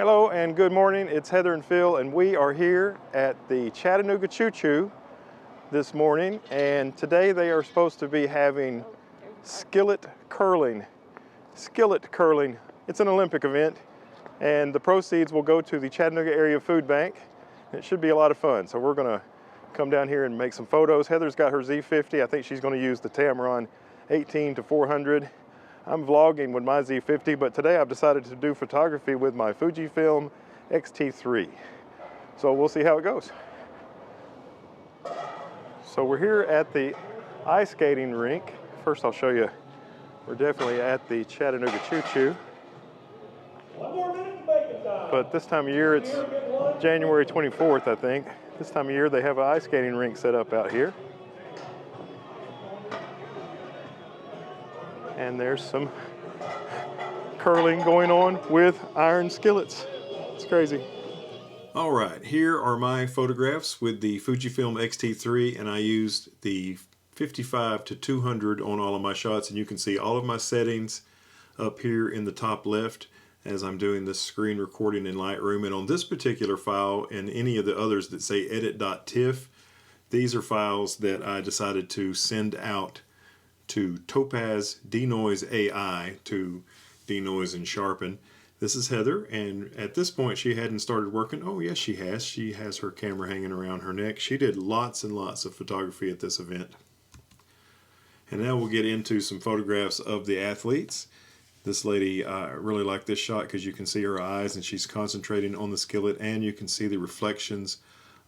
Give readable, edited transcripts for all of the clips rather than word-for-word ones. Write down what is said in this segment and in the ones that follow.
Hello and good morning. It's Heather and Phil, and we are here at the Chattanooga Choo Choo this morning. And today they are supposed to be having skillet curling. Skillet curling. It's an Olympic event, and the proceeds will go to the Chattanooga Area Food Bank. It should be a lot of fun. So we're going to come down here and make some photos. Heather's got her Z50. I think she's going to use the Tamron 18-400. I'm vlogging with my Z50, but today I've decided to do photography with my Fujifilm X-T3. So we'll see how it goes. So we're here at the ice skating rink. First I'll show you, we're definitely at the Chattanooga Choo Choo. But this time of year, it's January 24th, I think. This time of year they have an ice skating rink set up out here. And there's some curling going on with iron skillets. It's crazy. All right, here are my photographs with the Fujifilm X-T3, and I used the 55-200 on all of my shots, and you can see all of my settings up here in the top left as I'm doing this screen recording in Lightroom. And on this particular file and any of the others that say edit.tiff, these are files that I decided to send out to Topaz Denoise AI to denoise and sharpen. This is Heather, and at this point she hadn't started working. Oh yes, she has. She has her camera hanging around her neck. She did lots and lots of photography at this event. And now we'll get into some photographs of the athletes. This lady, I really like this shot because you can see her eyes and she's concentrating on the skillet, and you can see the reflections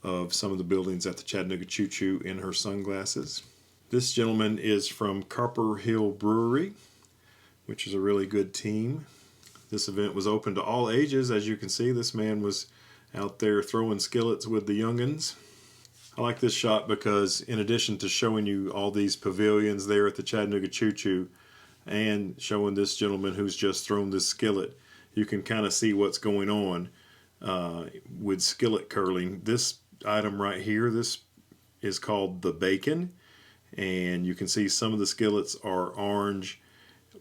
of some of the buildings at the Chattanooga Choo Choo in her sunglasses. This gentleman is from Copper Hill Brewery, which is a really good team. This event was open to all ages. As you can see, this man was out there throwing skillets with the youngins. I like this shot because in addition to showing you all these pavilions there at the Chattanooga Choo Choo and showing this gentleman who's just thrown this skillet, you can kind of see what's going on with skillet curling. This item right here, this is called the bacon. And you can see some of the skillets are orange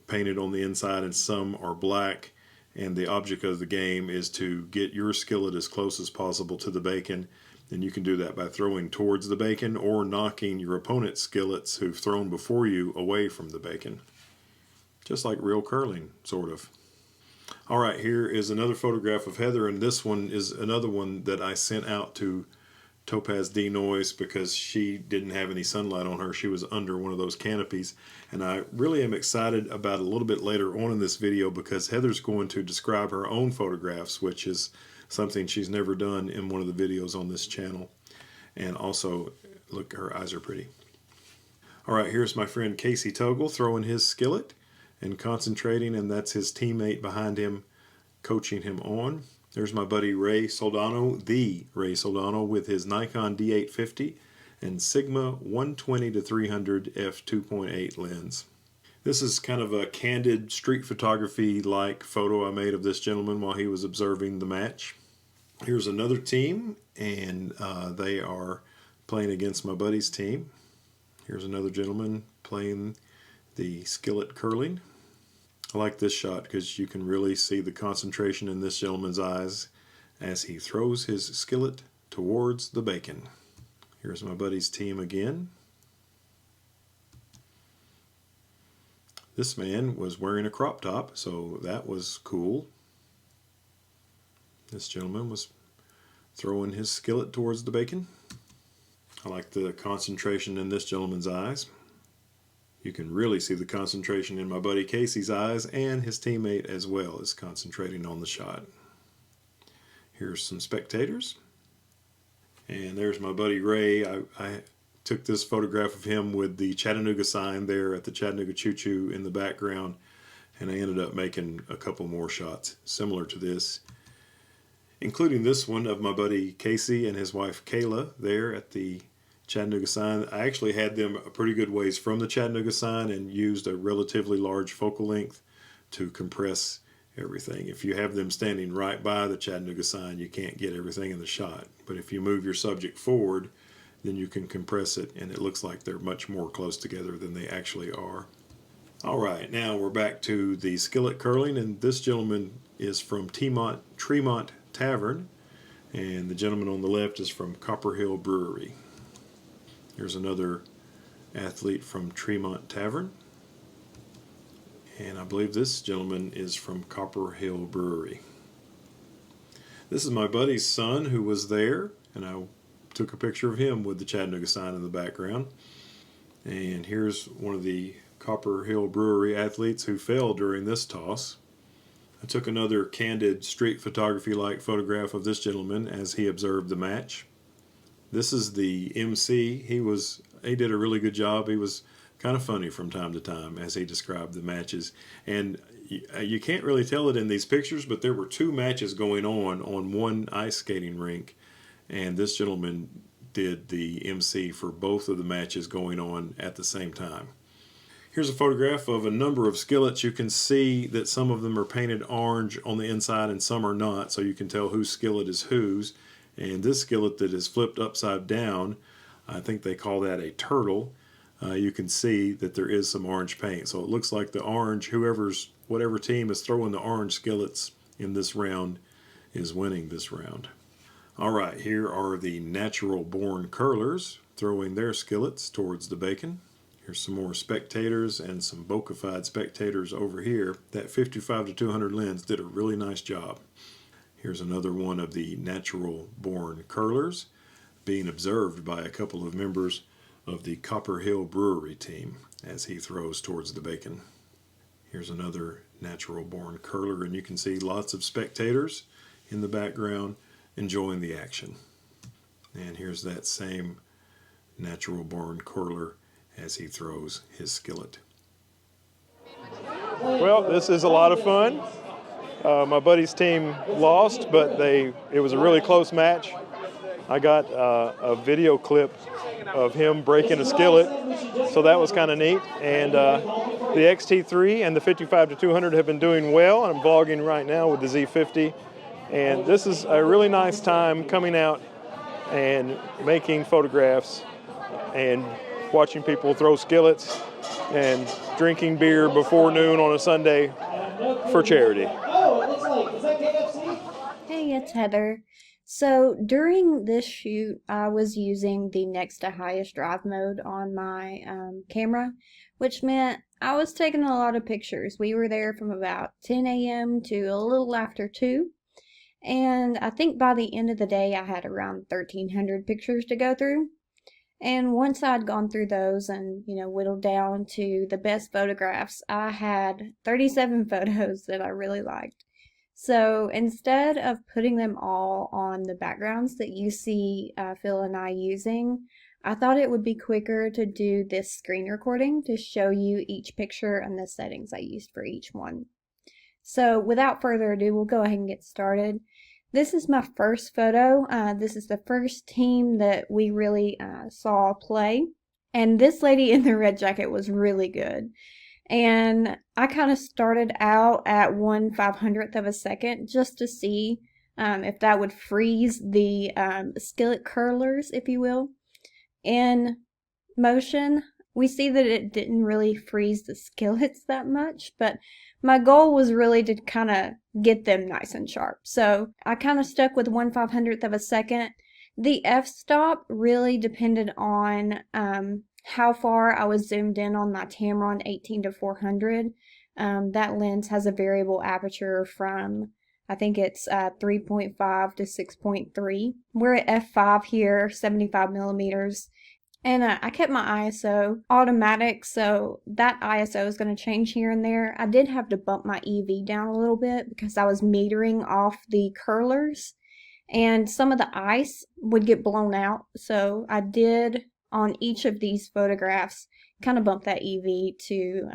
painted on the inside and some are black, and the object of the game is to get your skillet as close as possible to the bacon, and you can do that by throwing towards the bacon or knocking your opponent's skillets who've thrown before you away from the bacon, just like real curling, sort of. Alright, here is another photograph of Heather, and this one is another one that I sent out to Topaz Denoise because she didn't have any sunlight on her. She was under one of those canopies, and I really am excited about a little bit later on in this video because Heather's going to describe her own photographs, which is something she's never done in one of the videos on this channel. And also, look, her eyes are pretty. Alright, here's my friend Casey Toggle throwing his skillet and concentrating, and that's his teammate behind him coaching him on. There's my buddy Ray Soldano, the Ray Soldano, with his Nikon D850 and Sigma 120-300 f2.8 lens. This is kind of a candid street photography-like photo I made of this gentleman while he was observing the match. Here's another team, and they are playing against my buddy's team. Here's another gentleman playing the skillet curling. I like this shot because you can really see the concentration in this gentleman's eyes as he throws his skillet towards the bacon. Here's my buddy's team again. This man was wearing a crop top, so that was cool. This gentleman was throwing his skillet towards the bacon. I like the concentration in this gentleman's eyes. You can really see the concentration in my buddy Casey's eyes, and his teammate as well is concentrating on the shot. Here's some spectators. And there's my buddy Ray. I took this photograph of him with the Chattanooga sign there at the Chattanooga Choo Choo in the background, and I ended up making a couple more shots similar to this, including this one of my buddy Casey and his wife Kayla there at the Chattanooga sign. I actually had them a pretty good ways from the Chattanooga sign and used a relatively large focal length to compress everything. If you have them standing right by the Chattanooga sign, you can't get everything in the shot. But if you move your subject forward, then you can compress it, and it looks like they're much more close together than they actually are. Alright, now we're back to the skillet curling, and this gentleman is from Tremont Tavern, and the gentleman on the left is from Copper Hill Brewery. Here's another athlete from Tremont Tavern, and I believe this gentleman is from Copper Hill Brewery. This is my buddy's son who was there, and I took a picture of him with the Chattanooga sign in the background. And here's one of the Copper Hill Brewery athletes who fell during this toss. I took another candid street photography-like photograph of this gentleman as he observed the match. This is the MC. He did a really good job. He was kind of funny from time to time as he described the matches. And you can't really tell it in these pictures, but there were two matches going on one ice skating rink, and this gentleman did the MC for both of the matches going on at the same time. Here's a photograph of a number of skillets. You can see that some of them are painted orange on the inside and some are not, so you can tell whose skillet is whose. And this skillet that is flipped upside down, I think they call that a turtle. You can see that there is some orange paint. So it looks like the orange, whatever team is throwing the orange skillets in this round is winning this round. Alright, here are the natural born curlers throwing their skillets towards the bacon. Here's some more spectators and some bokeh-fied spectators over here. That 55 to 200 lens did a really nice job. Here's another one of the natural born curlers being observed by a couple of members of the Copper Hill Brewery team as he throws towards the bacon. Here's another natural born curler, and you can see lots of spectators in the background enjoying the action. And here's that same natural born curler as he throws his skillet. Well, this is a lot of fun. My buddy's team lost, but it was a really close match. I got a video clip of him breaking a skillet, so that was kind of neat. And the X-T3 and the 55 to 200 have been doing well. I'm vlogging right now with the Z50, and this is a really nice time coming out and making photographs and watching people throw skillets and drinking beer before noon on a Sunday for charity. Hey, it's Heather. So during this shoot, I was using the next to highest drive mode on my camera, which meant I was taking a lot of pictures. We were there from about 10 a.m. to a little after 2. And I think by the end of the day, I had around 1,300 pictures to go through. And once I'd gone through those and, whittled down to the best photographs, I had 37 photos that I really liked. So instead of putting them all on the backgrounds that you see Phil and I using, I thought it would be quicker to do this screen recording to show you each picture and the settings I used for each one. So without further ado, we'll go ahead and get started. This is my first photo. This is the first team that we really saw play. And this lady in the red jacket was really good. And I kind of started out at 1/500th of a second just to see if that would freeze the skillet curlers, if you will, in motion. We see that it didn't really freeze the skillets that much, but my goal was really to kind of get them nice and sharp. So I kind of stuck with 1/500th of a second. The f-stop really depended on how far I was zoomed in on my Tamron 18 to 400. That lens has a variable aperture from, I think it's 3.5 to 6.3. We're at f5 here, 75 millimeters. And I kept my ISO automatic, so that ISO is going to change here and there. I did have to bump my EV down a little bit because I was metering off the curlers, and some of the ice would get blown out. So I did, on each of these photographs, kind of bump that EV to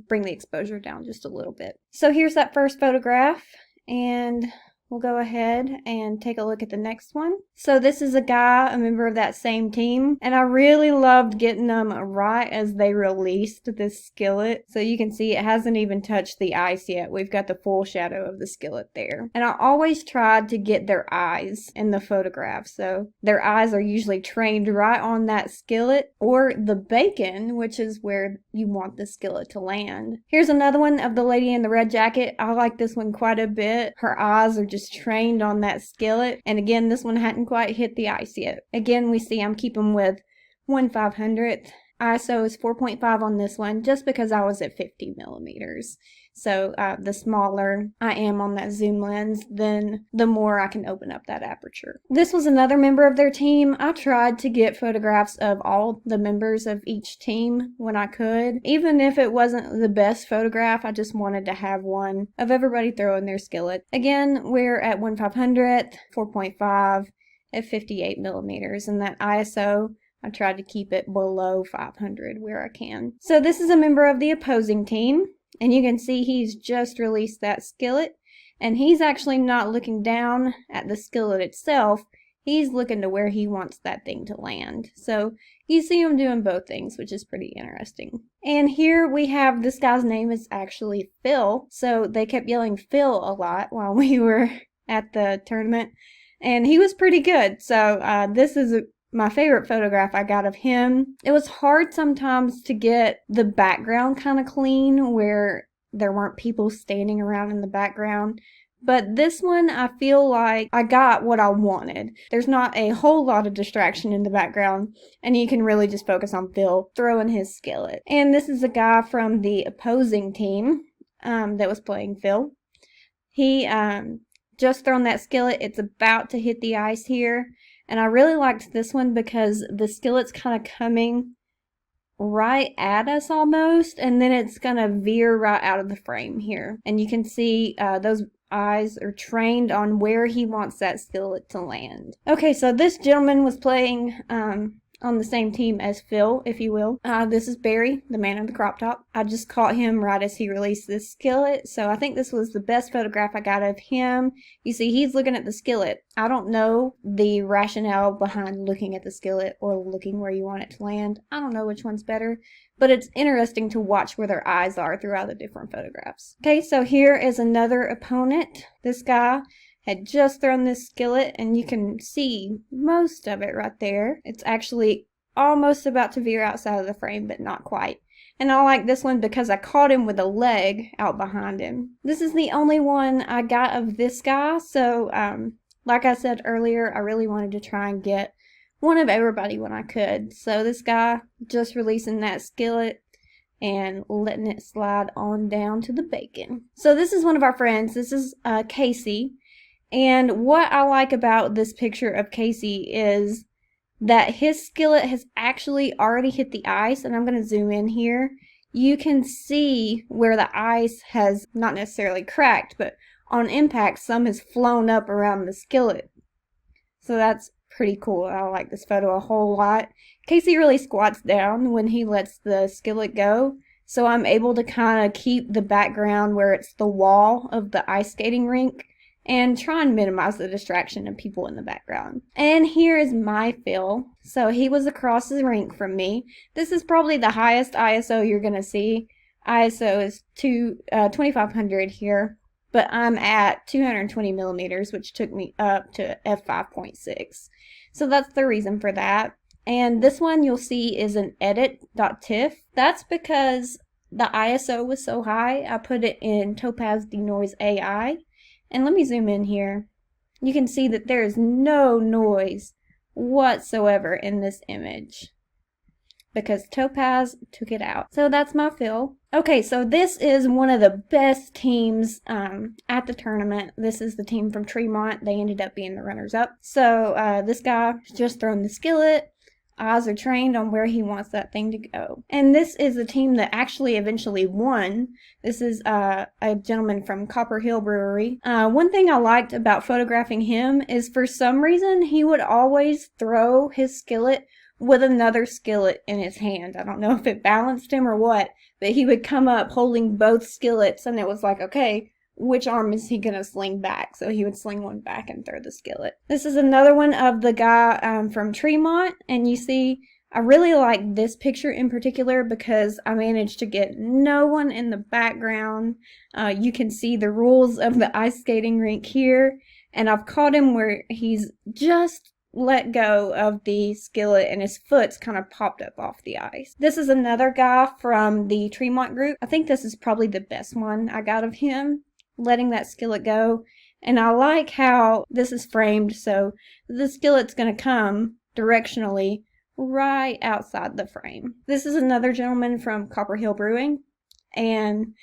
bring the exposure down just a little bit. So here's that first photograph, and we'll go ahead and take a look at the next one. So this is a guy, a member of that same team, and I really loved getting them right as they released this skillet. So you can see it hasn't even touched the ice yet. We've got the full shadow of the skillet there. And I always tried to get their eyes in the photograph. So their eyes are usually trained right on that skillet or the bacon, which is where you want the skillet to land. Here's another one of the lady in the red jacket. I like this one quite a bit. Her eyes are just trained on that skillet. And again, this one hadn't quite hit the ice yet. Again, we see I'm keeping with 1/500th. ISO is 4.5 on this one just because I was at 50 millimeters. So the smaller I am on that zoom lens, then the more I can open up that aperture. This was another member of their team. I tried to get photographs of all the members of each team when I could. Even if it wasn't the best photograph, I just wanted to have one of everybody throwing their skillet. Again, we're at 1/500th, 4.5 at 58 millimeters, and that ISO, I tried to keep it below 500 where I can. So this is a member of the opposing team, and you can see he's just released that skillet, and he's actually not looking down at the skillet itself. He's looking to where he wants that thing to land. So you see him doing both things, which is pretty interesting. And here we have, this guy's name is actually Phil. So they kept yelling Phil a lot while we were at the tournament, and he was pretty good. So this is my favorite photograph I got of him. It was hard sometimes to get the background kind of clean where there weren't people standing around in the background. But this one, I feel like I got what I wanted. There's not a whole lot of distraction in the background, and you can really just focus on Phil throwing his skillet. And this is a guy from the opposing team that was playing Phil. He just thrown that skillet. It's about to hit the ice here. And I really liked this one because the skillet's kind of coming right at us almost, and then it's going to veer right out of the frame here. And you can see those eyes are trained on where he wants that skillet to land. Okay, so this gentleman was playing on the same team as Phil, if you will. This is Barry, the man in the crop top. I just caught him right as he released this skillet, so I think this was the best photograph I got of him. You see, he's looking at the skillet. I don't know the rationale behind looking at the skillet or looking where you want it to land. I don't know which one's better, but it's interesting to watch where their eyes are throughout the different photographs. Okay, so here is another opponent. This guy had just thrown this skillet, and you can see most of it right there. It's actually almost about to veer outside of the frame, but not quite. And I like this one because I caught him with a leg out behind him. This is the only one I got of this guy, so like I said earlier, I really wanted to try and get one of everybody when I could. So this guy just releasing that skillet and letting it slide on down to the bacon. So this is one of our friends. This is Casey. And what I like about this picture of Casey is that his skillet has actually already hit the ice, and I'm going to zoom in here. You can see where the ice has not necessarily cracked, but on impact, some has flown up around the skillet. So that's pretty cool. I like this photo a whole lot. Casey really squats down when he lets the skillet go, so I'm able to kind of keep the background where it's the wall of the ice skating rink and try and minimize the distraction of people in the background. And here is my Phil. So he was across the rink from me. This is probably the highest ISO you're going to see. ISO is 2500 here, but I'm at 220 millimeters, which took me up to f5.6. So that's the reason for that. And this one you'll see is an edit.tiff. That's because the ISO was so high, I put it in Topaz Denoise AI. And let me zoom in here. You can see that there is no noise whatsoever in this image because Topaz took it out. So that's my Phil. Okay, so this is one of the best teams at the tournament. This is the team from Tremont. They ended up being the runners-up. So this guy just thrown the skillet. Eyes are trained on where he wants that thing to go. And this is the team that actually eventually won. This is a gentleman from Copper Hill Brewery. One thing I liked about photographing him is for some reason he would always throw his skillet with another skillet in his hand. I don't know if it balanced him or what, but he would come up holding both skillets, and it was like, okay, which arm is he going to sling back. So he would sling one back and throw the skillet. This is another one of the guy from Tremont. And you see, I really like this picture in particular because I managed to get no one in the background. You can see the rules of the ice skating rink here. And I've caught him where he's just let go of the skillet and his foot's kind of popped up off the ice. This is another guy from the Tremont group. I think this is probably the best one I got of him, letting that skillet go. And I like how this is framed so the skillet's going to come directionally right outside the frame. This is another gentleman from Copper Hill Brewing, and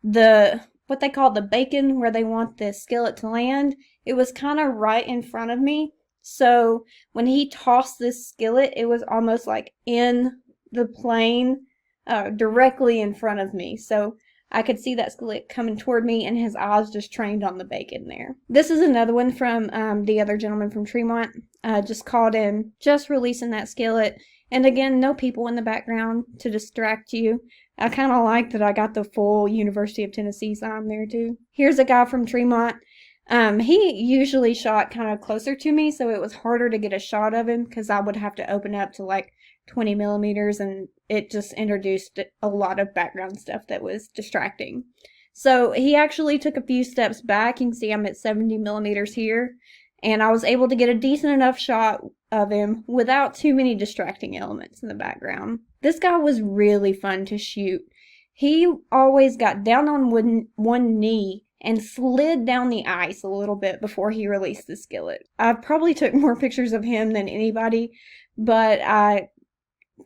what they call the bacon where they want the skillet to land, it was kind of right in front of me. So when he tossed this skillet, it was almost like in the plane, directly in front of me. So I could see that skillet coming toward me, and his eyes just trained on the bacon there. This is another one from the other gentleman from Tremont. Just caught him just releasing that skillet. And again, no people in the background to distract you. I kind of like that I got the full University of Tennessee sign there too. Here's a guy from Tremont. He usually shot kind of closer to me, so it was harder to get a shot of him because I would have to open up to like 20 millimeters, and it just introduced a lot of background stuff that was distracting. So he actually took a few steps back. You can see I'm at 70 millimeters here, and I was able to get a decent enough shot of him without too many distracting elements in the background. This guy was really fun to shoot. He always got down on one knee and slid down the ice a little bit before he released the skillet. I probably took more pictures of him than anybody, but I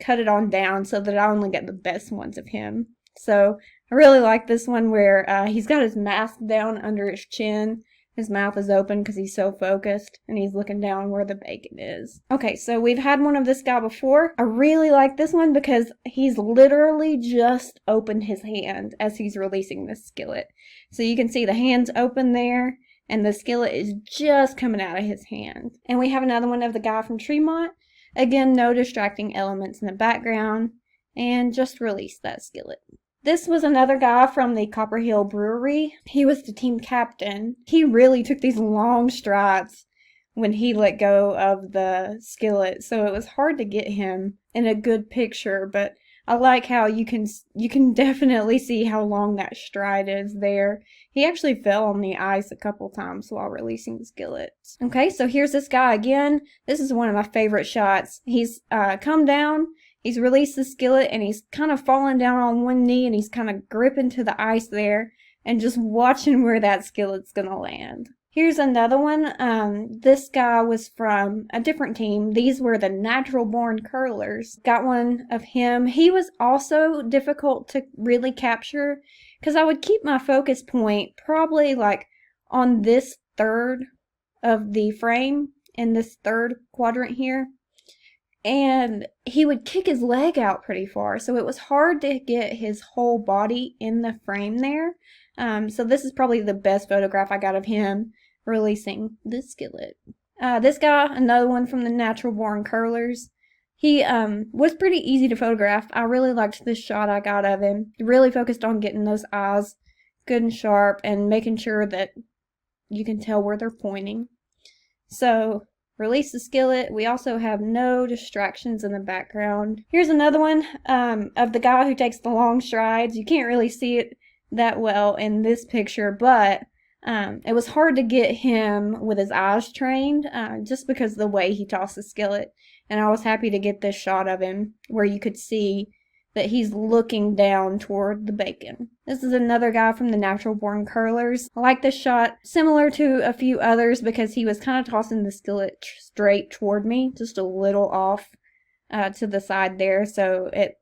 cut it on down so that I only get the best ones of him. So I really like this one where he's got his mask down under his chin. His mouth is open because he's so focused, and he's looking down where the bacon is. Okay, so we've had one of this guy before. I really like this one because he's literally just opened his hand as he's releasing this skillet. So you can see the hand's open there, and the skillet is just coming out of his hand. And we have another one of the guy from Tremont. Again, no distracting elements in the background, and just release that skillet. This was another guy from the Copper Hill Brewery. He was the team captain. He really took these long strides when he let go of the skillet, so it was hard to get him in a good picture, but I like how you can definitely see how long that stride is there. He actually fell on the ice a couple times while releasing the skillet. Okay, so here's this guy again. This is one of my favorite shots. He's come down. He's released the skillet, and he's kind of fallen down on one knee, and he's kind of gripping to the ice there and just watching where that skillet's going to land. Here's another one. This guy was from a different team. These were the Natural Born Curlers. Got one of him. He was also difficult to really capture because I would keep my focus point probably like on this third of the frame in this third quadrant here. And he would kick his leg out pretty far, so it was hard to get his whole body in the frame there. So this is probably the best photograph I got of him releasing the skillet. This guy, another one from the Natural Born Curlers, he was pretty easy to photograph. I really liked this shot I got of him. Really focused on getting those eyes good and sharp and making sure that you can tell where they're pointing. So release the skillet. We also have no distractions in the background. Here's another one of the guy who takes the long strides. You can't really see it that well in this picture, but it was hard to get him with his eyes trained just because of the way he tossed the skillet. And I was happy to get this shot of him where you could see that he's looking down toward the bacon. This is another guy from the Natural Born Curlers. I like this shot, similar to a few others, because he was kind of tossing the skillet straight toward me, just a little off to the side there, so it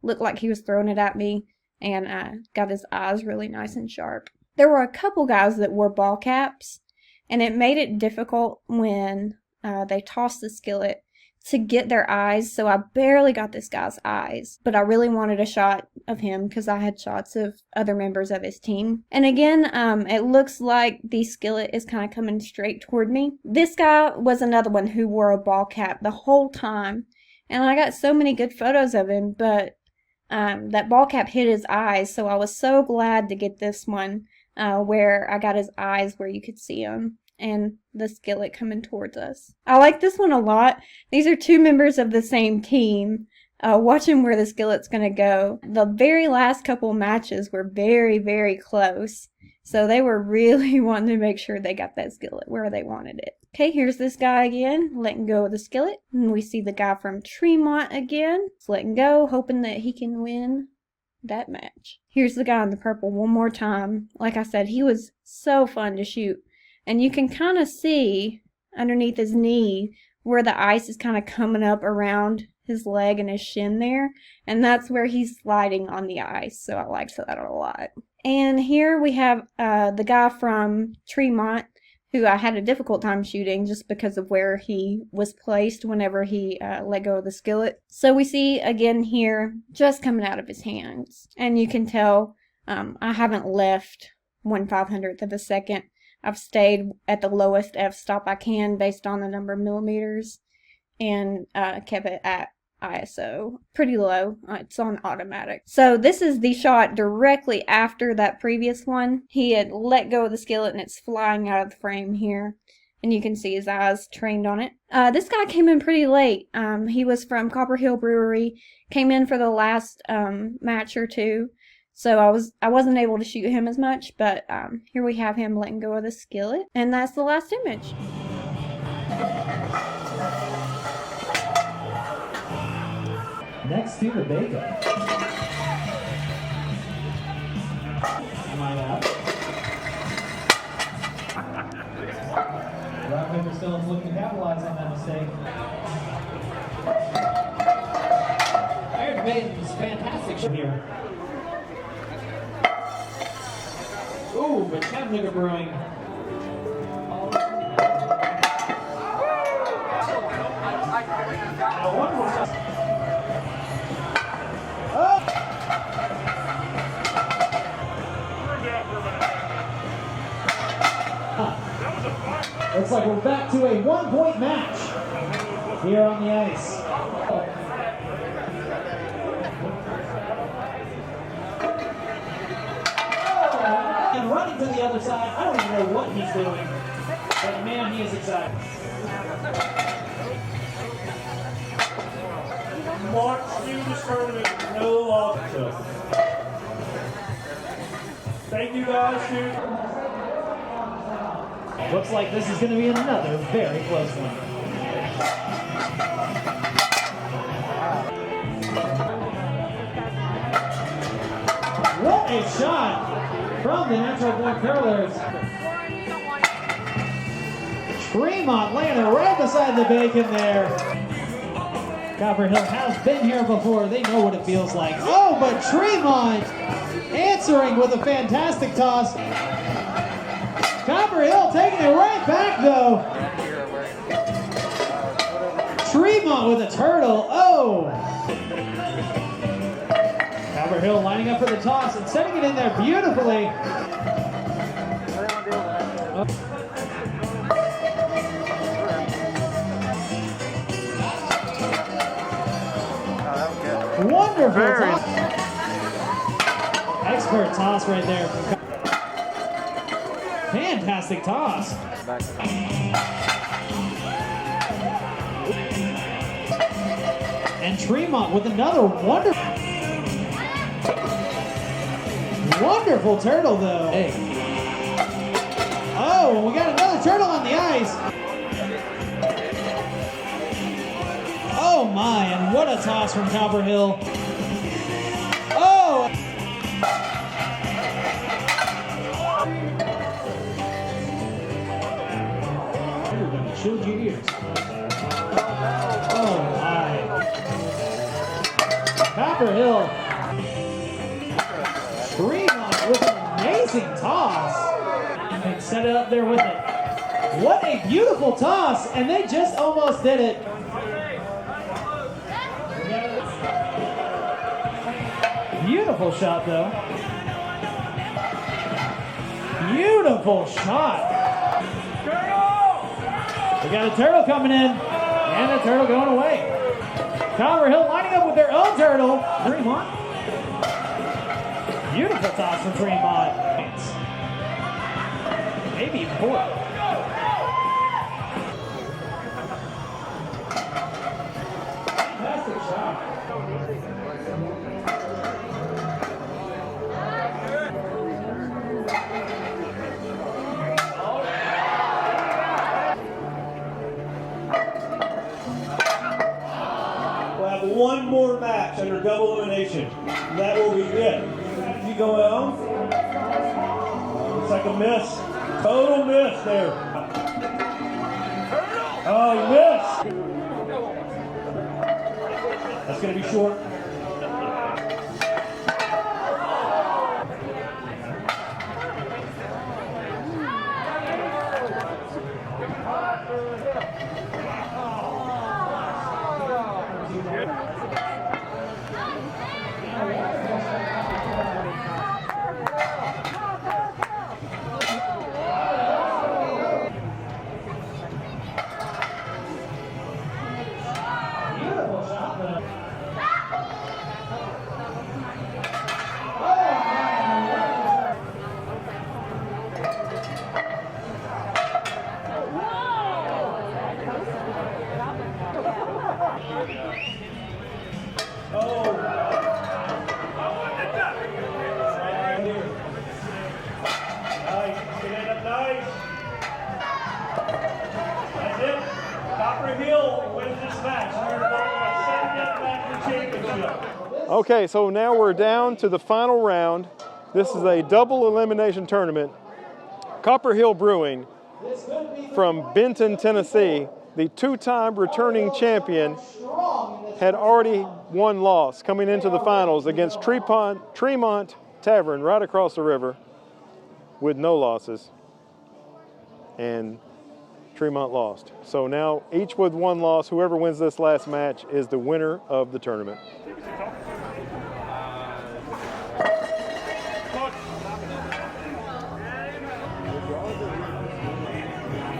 looked like he was throwing it at me, and got his eyes really nice and sharp. There were a couple guys that wore ball caps, and it made it difficult when they tossed the skillet to get their eyes, so I barely got this guy's eyes, but I really wanted a shot of him because I had shots of other members of his team. And again, it looks like the skillet is kind of coming straight toward me. This guy was another one who wore a ball cap the whole time, and I got so many good photos of him, but that ball cap hit his eyes, so I was so glad to get this one where I got his eyes where you could see him, and the skillet coming towards us. I like this one a lot. These are two members of the same team. Watching where the skillet's gonna go. The very last couple matches were very, very close. So they were really wanting to make sure they got that skillet where they wanted it. Okay, here's this guy again, letting go of the skillet. And we see the guy from Tremont again. Just letting go, hoping that he can win that match. Here's the guy in the purple one more time. Like I said, he was so fun to shoot. And you can kind of see underneath his knee where the ice is kind of coming up around his leg and his shin there, and that's where he's sliding on the ice, so I liked that a lot. And here we have the guy from Tremont, who I had a difficult time shooting just because of where he was placed whenever he let go of the skillet. So we see again here just coming out of his hands, and you can tell I haven't left 1/500th of a second. I've stayed at the lowest f-stop I can based on the number of millimeters, and kept it at ISO pretty low. It's on automatic. So this is the shot directly after that previous one. He had let go of the skillet and it's flying out of the frame here, and you can see his eyes trained on it. This guy came in pretty late. He was from Copper Hill Brewery, came in for the last match or two, so I wasn't able to shoot him as much, but here we have him letting go of the skillet, and that's the last image. Next to the bacon. Line out. Rock, paper, stones looking to capitalize on that mistake. Iron Maiden's fantastic here. Ooh, but Chattanooga Brewing. One more time. Looks like we're back to a one-point match here on the ice. And running to the other side, I don't even know what he's doing, but man, he is excited. March student tournament, no longer. Thank you guys, students. Looks like this is going to be another very close one. What a shot from the natural born curlers. Tremont landing right beside the bacon there. Copper Hill has been here before. They know what it feels like. Oh, but Tremont answering with a fantastic toss. Copper Hill taking it right back, though. Tremont with a turtle. Oh! Copper Hill lining up for the toss and setting it in there beautifully. Wonderful toss. Expert toss right there. Fantastic toss. And Tremont with another wonderful turtle, though. Hey. Oh, we got another turtle on the ice. Oh my, and what a toss from Copper Hill. Oh! Shield your ears. Oh my. Copper Hill. Tremont with an amazing toss. And set it up there with it. What a beautiful toss. And they just almost did it. Beautiful shot though. Beautiful shot. We got a turtle coming in, and a turtle going away. Copper Hill lining up with their own turtle. Tremont. Beautiful toss from Tremont. maybe fourth. Fantastic shot. We'll have one more match under double elimination. That will be it. You go home. Looks like a miss. Total miss there. Oh, he missed. That's going to be short. Okay, so now we're down to the final round. This is a double elimination tournament. Copper Hill Brewing from Benton, Tennessee, the two-time returning champion, had already one loss coming into the finals against Tremont Tavern right across the river with no losses. And Tremont lost. So now each with one loss, whoever wins this last match is the winner of the tournament.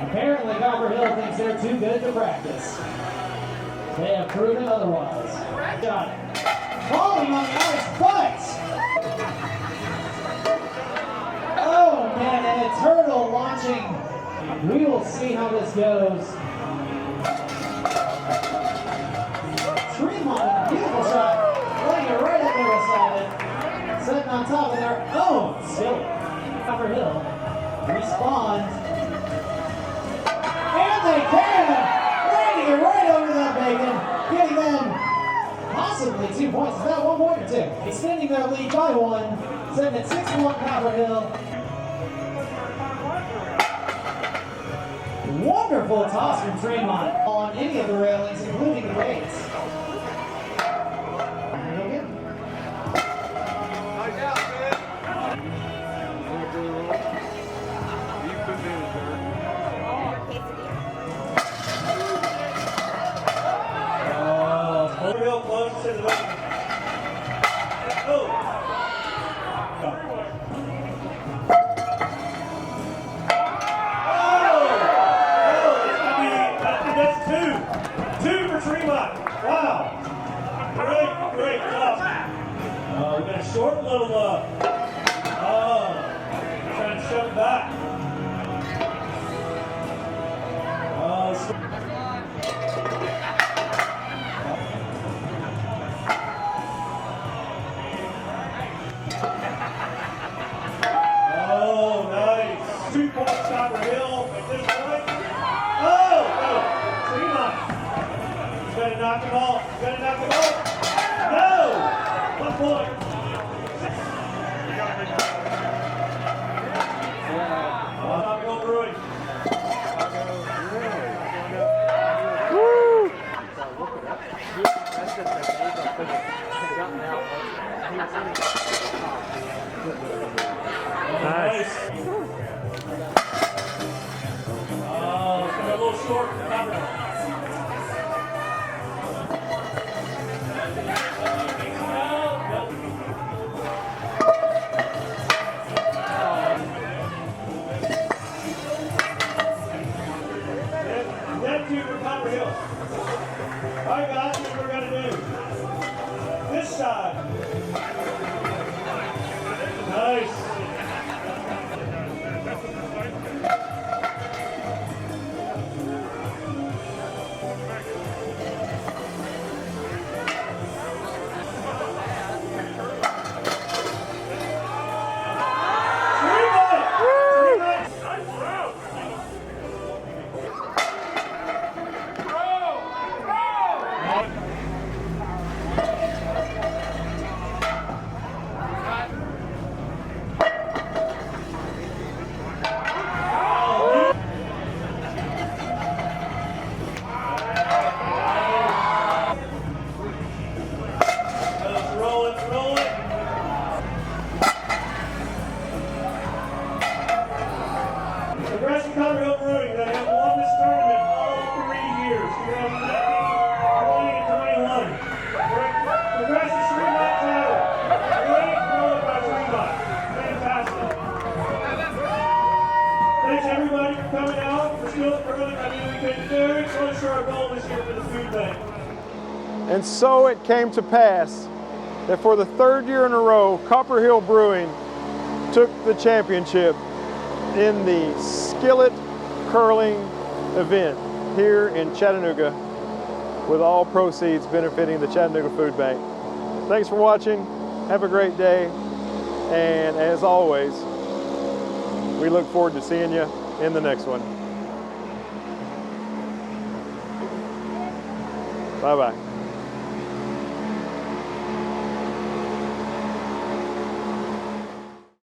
Apparently, Copper Hill thinks they're too good to practice. They have proven otherwise. Shot. Falling on the ice, but... Oh, man, and a turtle launching. We will see how this goes. Tremont, beautiful shot. Laying it right up there beside it. Sitting on top of their own silly. Copper Hill responds. And they can! Laying it right over that bacon. Getting them possibly 2 points. Is that 1 point or 2? Extending their lead by 1. Setting at 6-1 Copper Hill. Wonderful toss from Tremont on any of the railings, including the weights. Overhill close to the back. Oh! Wow. Great job. We're going to short little trying to shove it back. Oh, nice. 2 points, Copper Hill at this point. Oh, no. Tremont. Gotta knock him off. Gotta knock him off. No! 1 point. Copper Hill Brewing. Woo! Nice. Oh, it's a little short. Copper Hill. All right, guys, here's what we're going to do. This side. Nice. And so it came to pass that for the third year in a row, Copper Hill Brewing took the championship in the Skillet Curling event here in Chattanooga, with all proceeds benefiting the Chattanooga Food Bank. Thanks for watching. Have a great day. And as always, we look forward to seeing you in the next one. Bye-bye.